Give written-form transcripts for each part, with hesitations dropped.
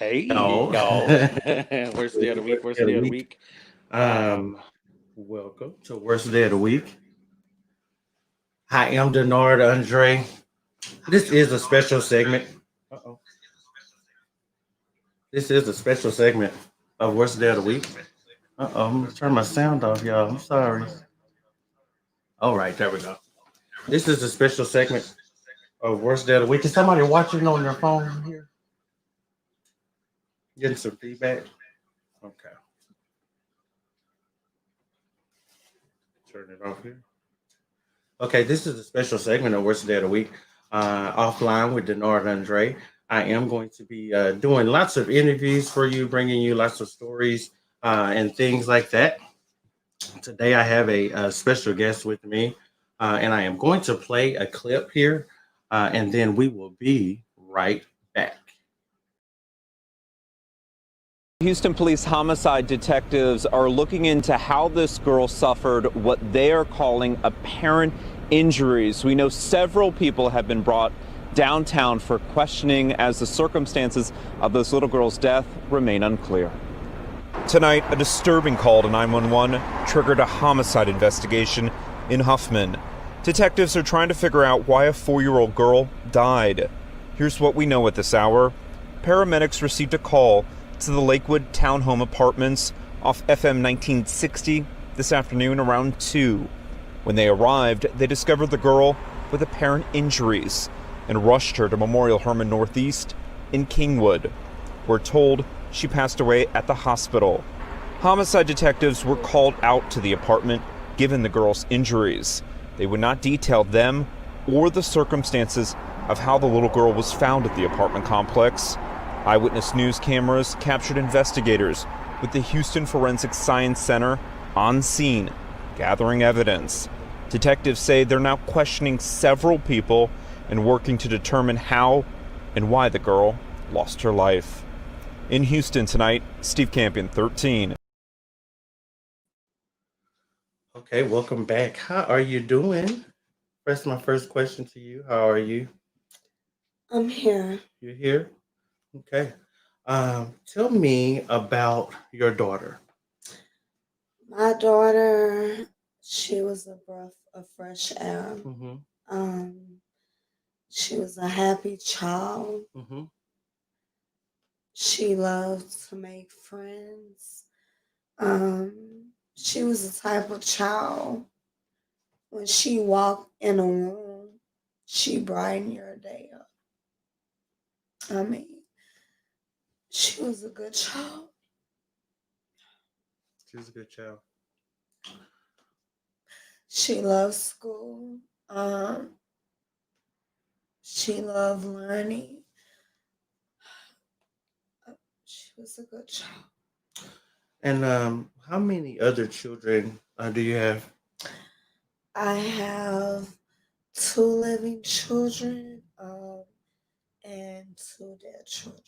Hey, No. y'all. Worst day of the week. Worst Day of day the of the week. week. Um, Welcome to Worst Day of the Week. I am Denard Andre. This is a special segment. Uh-oh. This is a special segment of Worst Day of the Week. Uh-oh, I'm gonna turn my sound off, y'all. I'm sorry. All right, there we go. This is a special segment of Worst Day of the Week. Is somebody watching on their phone here? Getting some feedback? Okay. Turn it off here. Okay, this is a special segment of Worst Day of the Week. Offline with Denard Andre. I am going to be doing lots of interviews for you, bringing you lots of stories and things like that. Today, I have a special guest with me, and I am going to play a clip here, and then we will be right back. Houston police homicide detectives are looking into how this girl suffered what they are calling apparent injuries. We know several people have been brought downtown for questioning as the circumstances of this little girl's death remain unclear. Tonight, a disturbing call to 911 triggered a homicide investigation in Huffman. Detectives are trying to figure out why a 4-year-old girl died. Here's what we know at this hour. Paramedics received a call to the Lakewood Townhome Apartments off FM 1960 this afternoon around 2. When they arrived, they discovered the girl with apparent injuries and rushed her to Memorial Hermann Northeast in Kingwood. We're told she passed away at the hospital. Homicide detectives were called out to the apartment given the girl's injuries. They would not detail them or the circumstances of how the little girl was found at the apartment complex. Eyewitness news cameras captured investigators with the Houston Forensic Science Center on scene, gathering evidence. Detectives say they're now questioning several people and working to determine how and why the girl lost her life. In Houston tonight, Steve Campion, 13. Okay, welcome back. How are you doing? That's my first question to you. How are you? I'm here. You're here? Okay. Tell me about your daughter. My daughter, she was a breath of fresh air. Mm-hmm. Um, she was a happy child. Mm-hmm. She loved to make friends. She was the type of child when she walked in a room, she brightened your day up. I mean, she was a good child. She was a good child. She loved school. Um, she loved learning. She was a good child. And how many other children do you have? I have two living children and two dead children.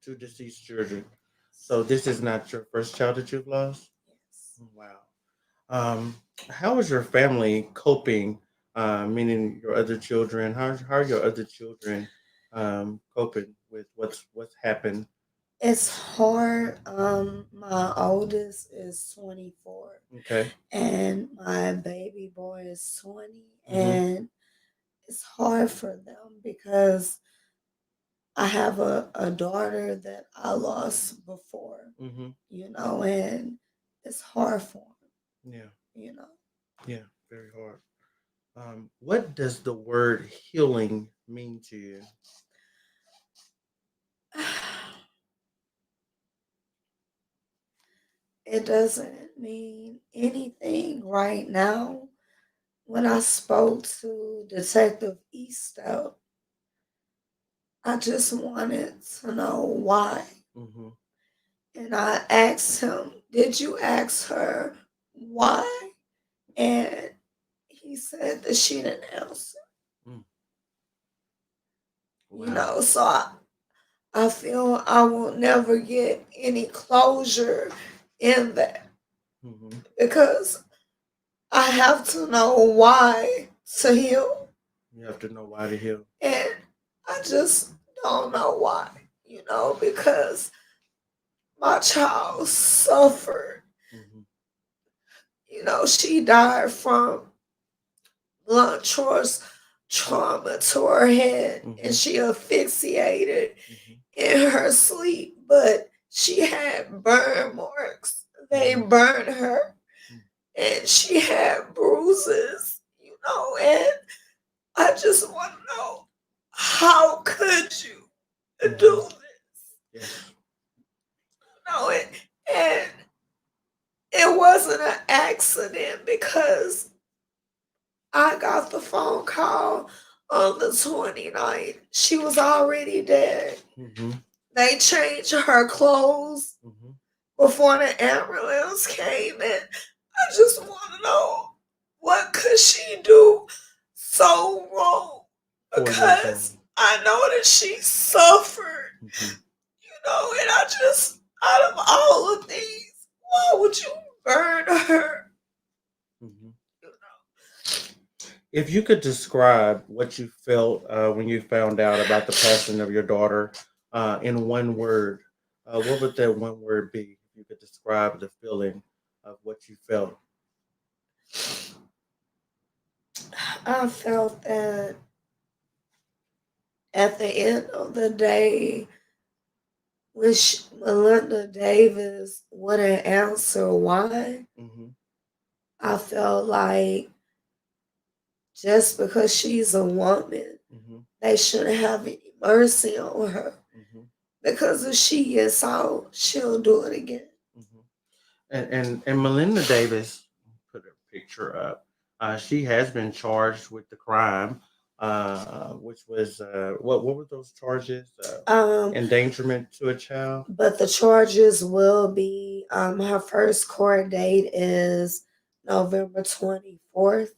Two deceased children. So this is not your first child that you've lost? Yes. Wow. Um, how is your family coping? Meaning your other children. How are your other children coping with what's happened? It's hard. My oldest is 24 Okay. and my baby boy is 20, Mm-hmm. and it's hard for them because I have a daughter that I lost before, Mm-hmm. and it's hard for them, Yeah. you know. Yeah. Very hard. What does the word healing mean to you? It doesn't mean anything right now. When I spoke to Detective Eastout, I just wanted to know why. Mm-hmm. And I asked him, "Did you ask her why?" And he said that she didn't answer. Mm. You Wow. know, so I feel I will never get any closure in that Mm-hmm. because I have to know why to heal. You have to know why to heal. And I just don't know why. because my child suffered. Mhm. She died from blunt force trauma to her head, and Mhm. she asphyxiated Mhm. in her sleep, but she had burn marks. They Mhm. burned her, Mhm. and she had bruises, and I just want to know, how could you do Mhm. this? Yes. And it wasn't an accident because I got the phone call on the 29th. She was already dead. Mhm. They changed her clothes Mhm. before the ambulance came in. I just want to know, what could she do so wrong? 4 years Because old. I know that she suffered, Mhm. and I just, out of all of these, why would you burn her? Mhm. You know? If you could describe what you felt when you found out about the passing of your daughter in one word, what would that one word be? If you could describe the feeling of what you felt. I felt that at the end of the day, when Melinda Davis wouldn't answer why, Mm-hmm. I felt like just because she's a woman, Mm-hmm. they shouldn't have any mercy on her. Mm-hmm. Because if she gets out, she'll do it again. Mm-hmm. And Melinda Davis put her picture up. She has been charged with the crime, which was what were those charges? Um, Endangerment to a child. but the charges will be, her first court date is November 24th.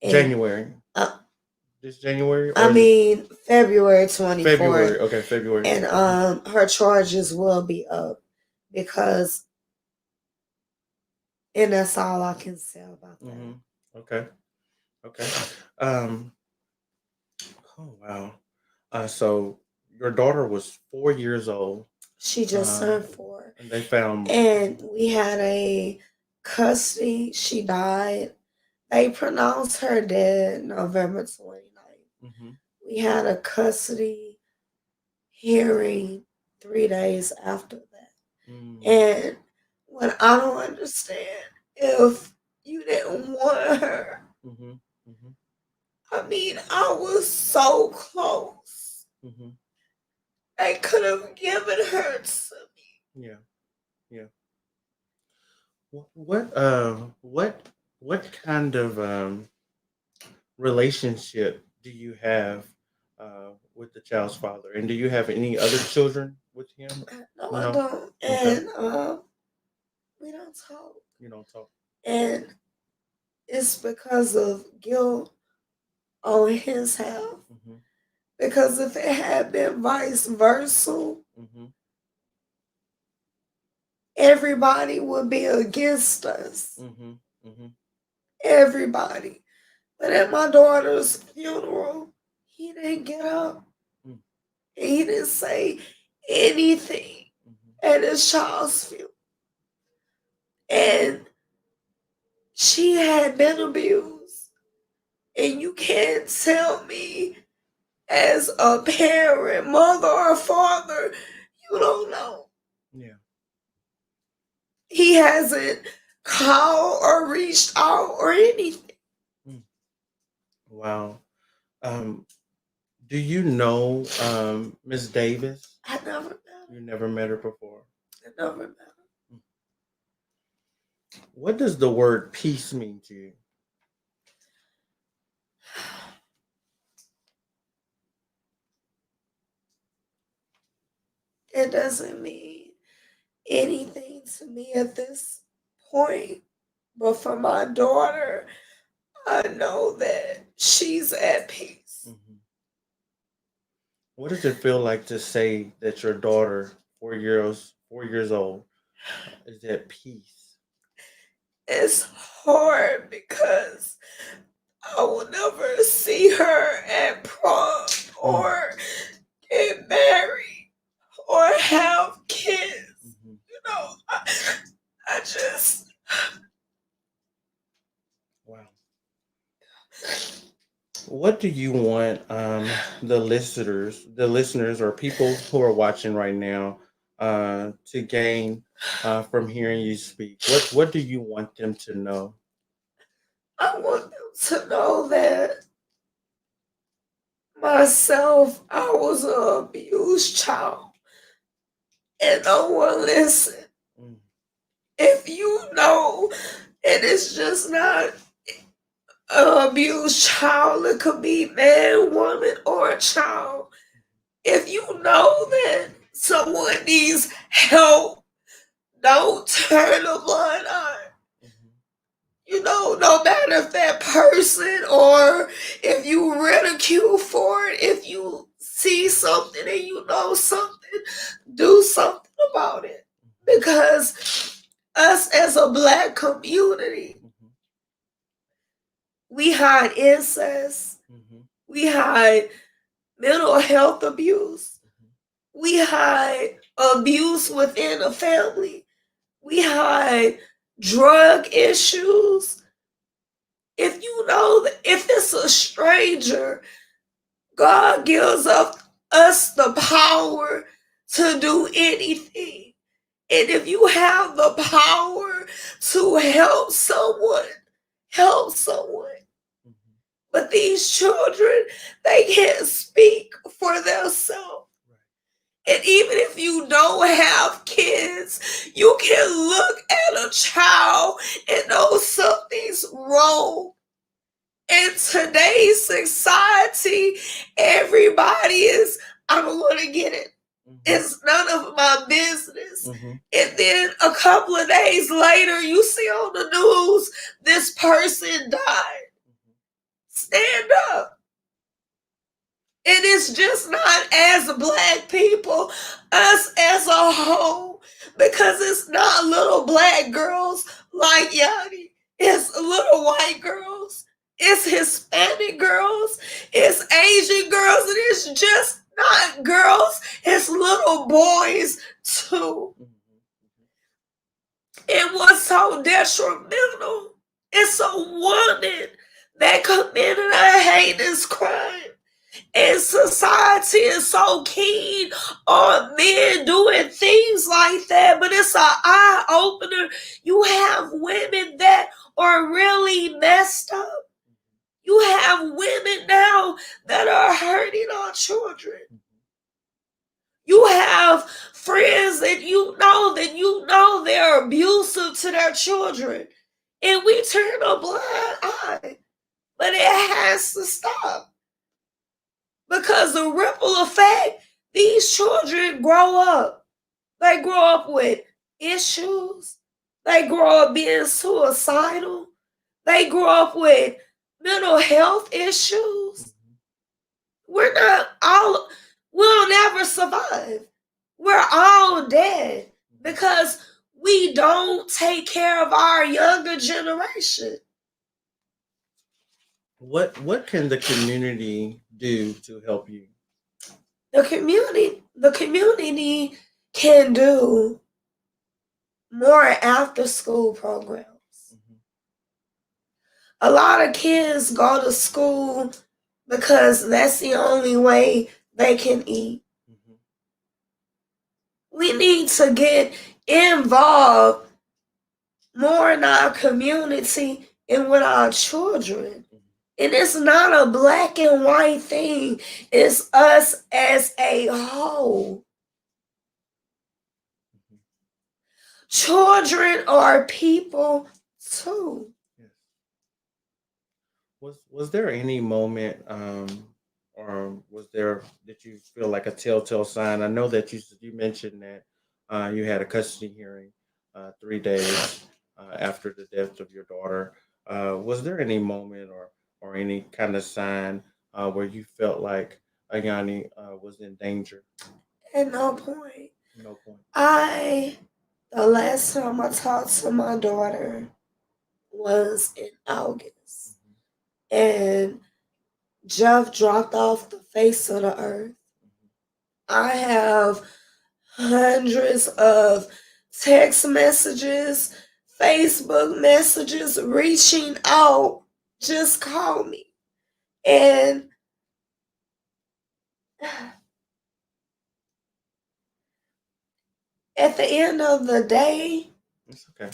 And January. uh, This January I or is it mean February 24th. February? Okay, February. And her charges will be up because, and that's all I can say about Mm-hmm. that. Okay. Okay. Um. Oh wow. So your daughter was 4 years old, She just uh, turned 4. and they found. And we had a custody. She died. They pronounced her dead November 29th. Mm-hmm. We had a custody hearing 3 days after that. Mm-hmm. And what I don't understand, if you didn't want her, Mm-hmm. Mm-hmm. I mean, I was so close. Mm-hmm. They could have given her to me. Yeah. Yeah. What kind of relationship do you have with the child's father, and do you have any other children with him? No, I No. don't. Okay. And we don't talk. You don't talk. And it's because of guilt on his half. Mm-hmm. Because if it had been vice versa, Mm-hmm. everybody would be against us. Mm-hmm. Mm-hmm. Everybody. But at my daughter's funeral, he didn't get up. Mm-hmm. He didn't say anything at his child's funeral. And she had been abused. And you can't tell me, as a parent, mother or father, you don't know. Yeah. He hasn't called or reached out or anything. Mm. Wow. Um, do you know Miss Davis? I never met her. You never met her before. I never met her. Mm. What does the word peace mean to you? It doesn't mean anything to me at this point. But for my daughter, I know that she's at peace. Mm-hmm. What does it feel like to say that your daughter, 4 years old, is at peace? It's hard because I will never see her at prom Mm. or get married or have kids. Mhm. You know, I just. Wow. What do you want the listeners, or people who are watching right now to gain from hearing you speak? What do you want them to know? I want them to know that myself, I was an abused child, and no one listened. Mm. If you know, and it's just not an abused child, it could be man, woman, or a child. If you know that someone needs help, don't turn a blind eye. Mhm. You know, no matter if that person or if you ridicule for it, if you see something and you know something, do something about it. Because us as a black community, Mhm. we hide incest, Mhm. we hide mental health abuse, we hide abuse within a family, we hide drug issues. If you know that if it's a stranger, God gives us the power to do anything. And if you have the power to help someone, help someone. Mhm. But these children, they can't speak for themselves. Right. And even if you don't have kids, you can look at a child and know something's wrong. In today's society, everybody is, I'm going to get it. Mhm. It's none of my business. Mhm. And then a couple of days later, you see on the news, this person died. Stand up. And it's just not as black people, us as a whole, because it's not little black girls like Yanni. It's little white girls. It's Hispanic girls. It's Asian girls. And it's just not girls. It's little boys too. Mhm. And what's so detrimental, it's a woman that committed a heinous crime. And society is so keen on men doing things like that, but it's an eye opener. You have women that are really messed up. You have women now that are hurting our children. You have friends that you know they're abusive to their children. And we turn a blind eye. But it has to stop. Because the ripple effect, these children grow up. They grow up with issues. They grow up being suicidal. They grow up with mental health issues. We're not all, we'll never survive. We're all dead because we don't take care of our younger generation. What can the community do to help you? The community can do more after school programs. Mhm. A lot of kids go to school because that's the only way they can eat. Mhm. We need to get involved more in our community and with our children. And it's not a black and white thing, it's us as a whole. Mhm. Children are people too. Yes. Was there any moment, or was there that you feel like a telltale sign? I know that you mentioned that you had a custody hearing 3 days after the death of your daughter. Was there any moment or any kind of sign where you felt like Ayani was in danger? At no point. No point. The last time I talked to my daughter was in August. Mhm. And Jeff dropped off the face of the earth. I have hundreds of text messages, Facebook messages reaching out, just call me. And at the end of the day, It's okay.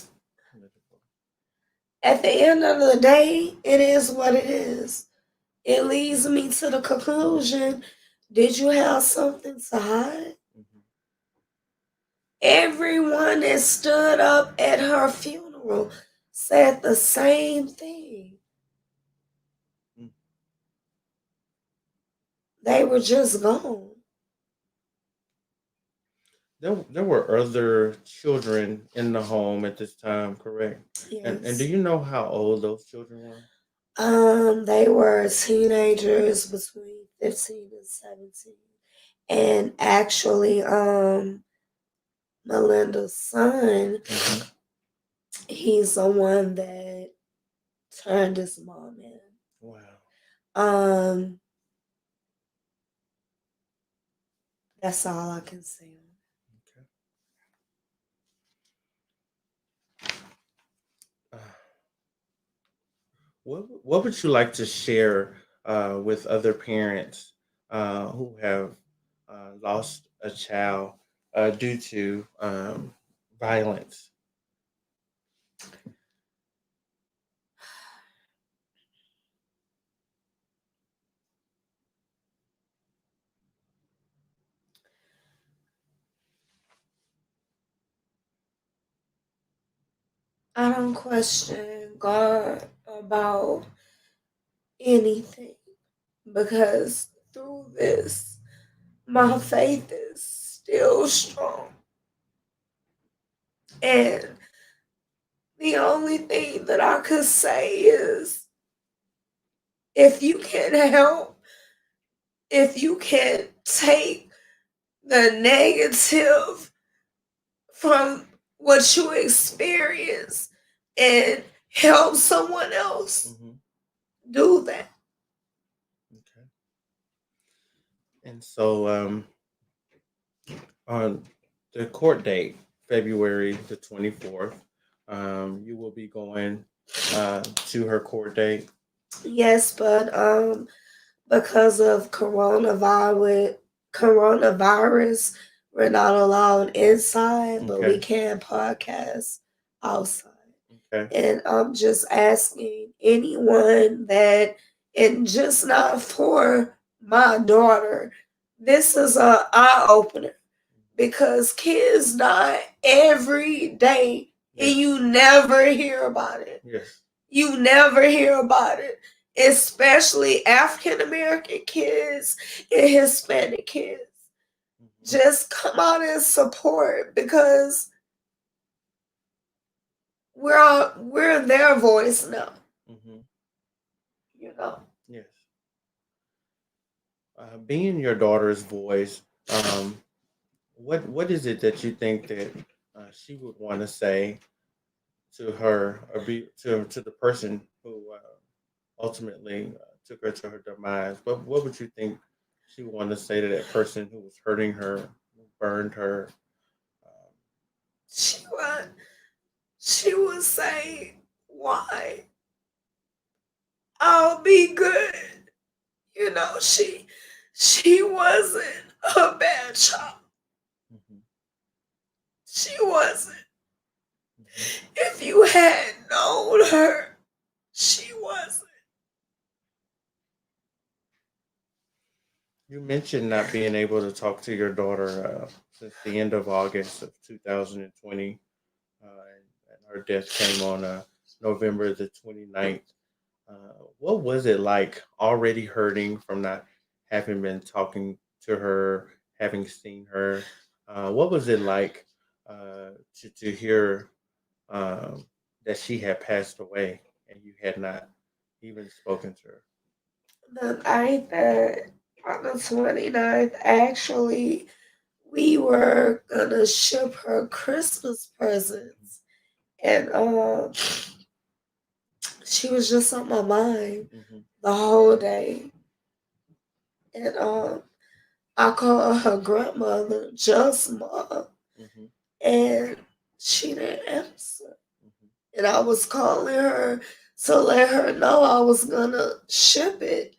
at the end of the day, it is what it is. It leads me to the conclusion, did you have something to hide? Mhm. Everyone that stood up at her funeral said the same thing. Mm. They were just gone. There were other children in the home at this time, correct? And do Yes. you know how old those children were? They were teenagers between 15 and 17. And actually, Melinda's son, Mhm. he's the one that turned his mom in. Wow. Um, that's all I can say. Okay. Uh, what would you like to share with other parents who have lost a child due to violence? I don't question God about anything because through this, my faith is still strong. And the only thing that I could say is if you can help, if you can take the negative from what you experience and help someone else, Hmm. do that. Okay. And so on the court date, February the 24th, you will be going to her court date. Yes, but because of coronavirus, we're not allowed inside, but we Okay. can podcast outside. Okay. And I'm just asking anyone that, and just not for my daughter, this is a eye opener because kids die every day and Yes. you never hear about it. Yes. You never hear about it, especially African American kids and Hispanic kids. Mhm. Just come out and support because we're their voice now. Mhm. You know. Yes. Being your daughter's voice, what is it that you think that she would want to say to her or be to the person who ultimately took her to her demise? What would you think she would want to say to that person who was hurting her, who burned her? Um, She would she would say, why? I'll be good. You know, she wasn't a bad child. mhm, She wasn't. mhm. If you had known her, she wasn't. You mentioned not being able to talk to your daughter since the end of August of 2020, and her death came on November the 29th. What was it like already hurting from not having been talking to her, having seen her? What was it like to hear that she had passed away and you had not even spoken to her? The night that on the 29th, actually, we were gonna ship her Christmas presents. And she was just on my mind Hmm. the whole day. And I called her grandmother, just mom, Mm-hmm. and she didn't answer. Mm-hmm. And I was calling her to let her know I was gonna ship it,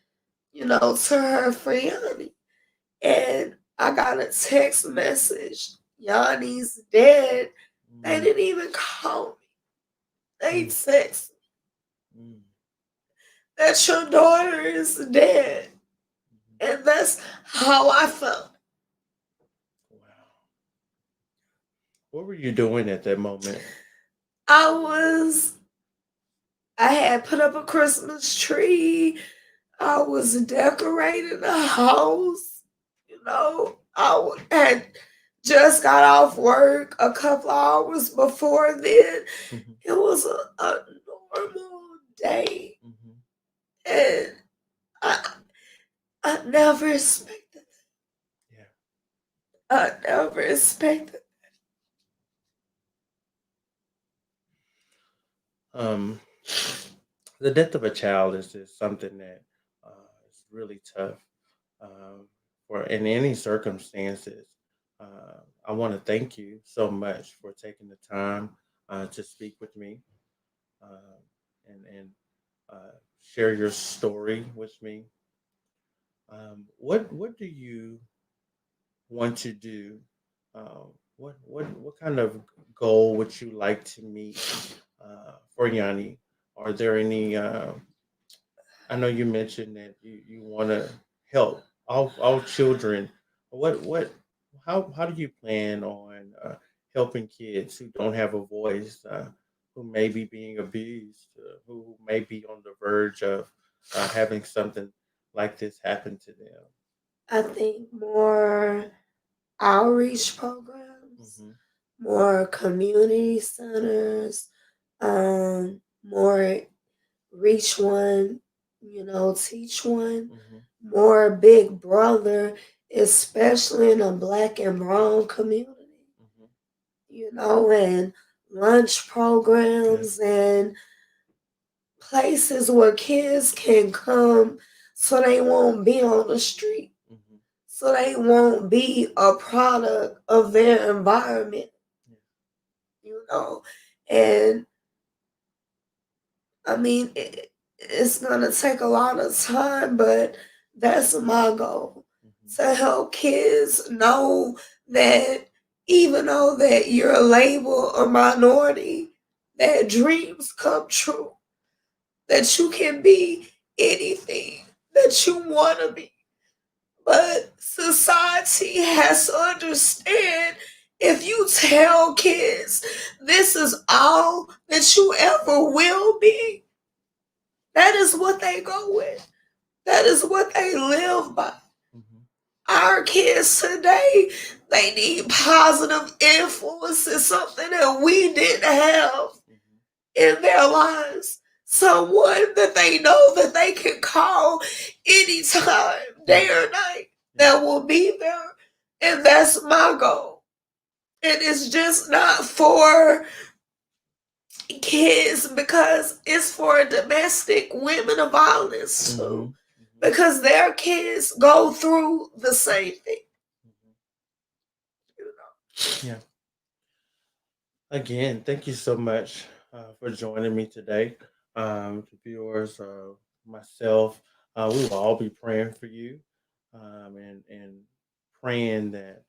to her for Yanni. And I got a text message. Yanni's dead. They didn't even call me. They text Mm-hmm. that your daughter is dead. And that's how I felt. Wow. What were you doing at that moment? I had put up a Christmas tree. I was decorating the house. Had just got off work a couple hours before then. Mm-hmm. It was a normal day. Mm-hmm. And I never expected Yeah. I never expected. Um, the death of a child is just something that is really tough for in any circumstances. I want to thank you so much for taking the time to speak with me uh, and share your story with me. What do you want to do? What kind of goal would you like to meet for Yanni? Are there any? I know you mentioned that you want to help all children. What how do you plan on helping kids who don't have a voice, who may be being abused, who may be on the verge of having something like this happen to them? I think more outreach programs, Hmm. more community centers, more reach one, teach one, Hmm. more big brother, especially in a black and brown community, Hmm. and lunch Yeah. programs and places where kids can come so they won't be on the street, Hmm. so they won't be a product of their environment, Yeah. you know. And I mean, it's gonna take a lot of time, but that's my goal, Hmm. to help kids know that even though that you're labeled a minority, that dreams come true, that you can be anything that you want to be. But society has to understand, if you tell kids this is all that you ever will be, that is what they go with. That is what they live by. Hmm. Our kids today, they need positive influences, something that we didn't have Hmm. in their lives. Someone that they know that they can call anytime, Yeah. day or night, Yeah. that will be there. And that's my goal. And it's just not for kids, because it's for domestic women of violence Hmm. too. Because their kids go through the same thing. Hmm. You know. Yeah. Again, thank you so much for joining me today. The viewers, myself, we will all be praying for you, and praying that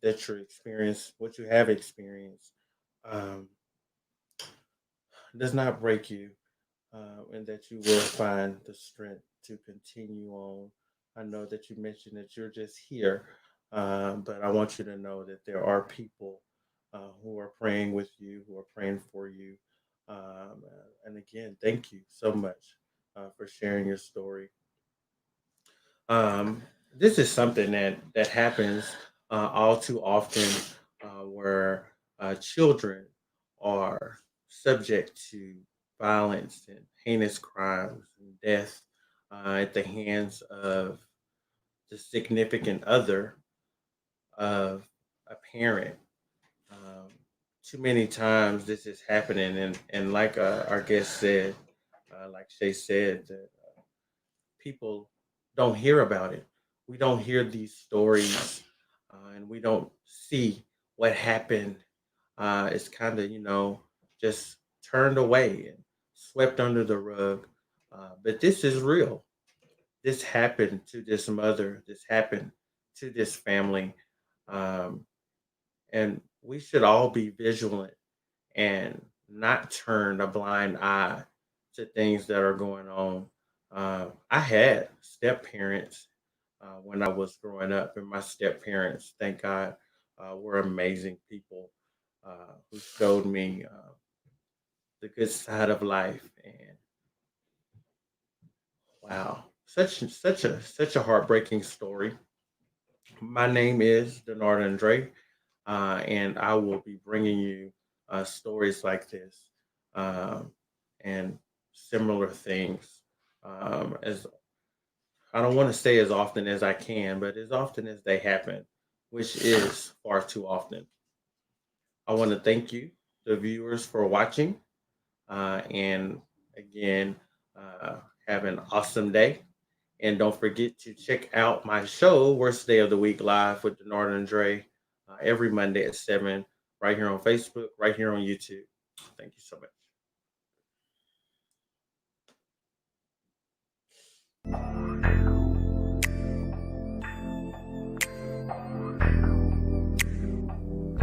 that your experience, what you have experienced, um, does not break you, and that you will find the strength to continue on. I know that you mentioned that you're just here, but I want you to know that there are people who are praying with you, who are praying for you. And again, thank you so much for sharing your story. Um, this is something that happens all too often, where children are subject to violence and heinous crimes and death at the hands of the significant other of a parent. Um, Too many times this is happening, and like our guest said, like Shay said, that people don't hear about it. we don't hear these stories, and we don't see what happened. It's kind of, just turned away and swept under the rug. But this is real. This happened to this mother. This happened to this family. Um, and we should all be vigilant and not turn a blind eye to things that are going on. I had step parents when I was growing up, and my step parents, thank God, were amazing people who showed me the good side of life. And wow, such a heartbreaking story. My name is Denard Andre, and I will be bringing you stories like this and similar things. As I don't want to say as often as I can, but as often as they happen, which is far too often. I want to thank you, the viewers, for watching, and again, have an awesome day. And don't forget to check out my show, Worst Day of the Week, live with Denard and Dre, every Monday at 7, right here on Facebook, right here on YouTube. Thank you so much.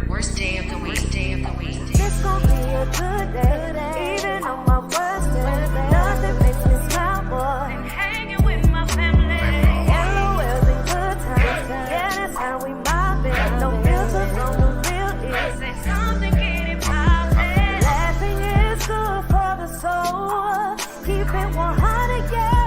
Worst day of the week. It's gonna be a good day, even on my worst day. Nothing makes me smile more than hanging with my family. LOLs and good times, yeah, that's how we mobbing. No filters on the real is. Say something, get it poppin'. Laughing is good for the soul. Keep it 100, yeah.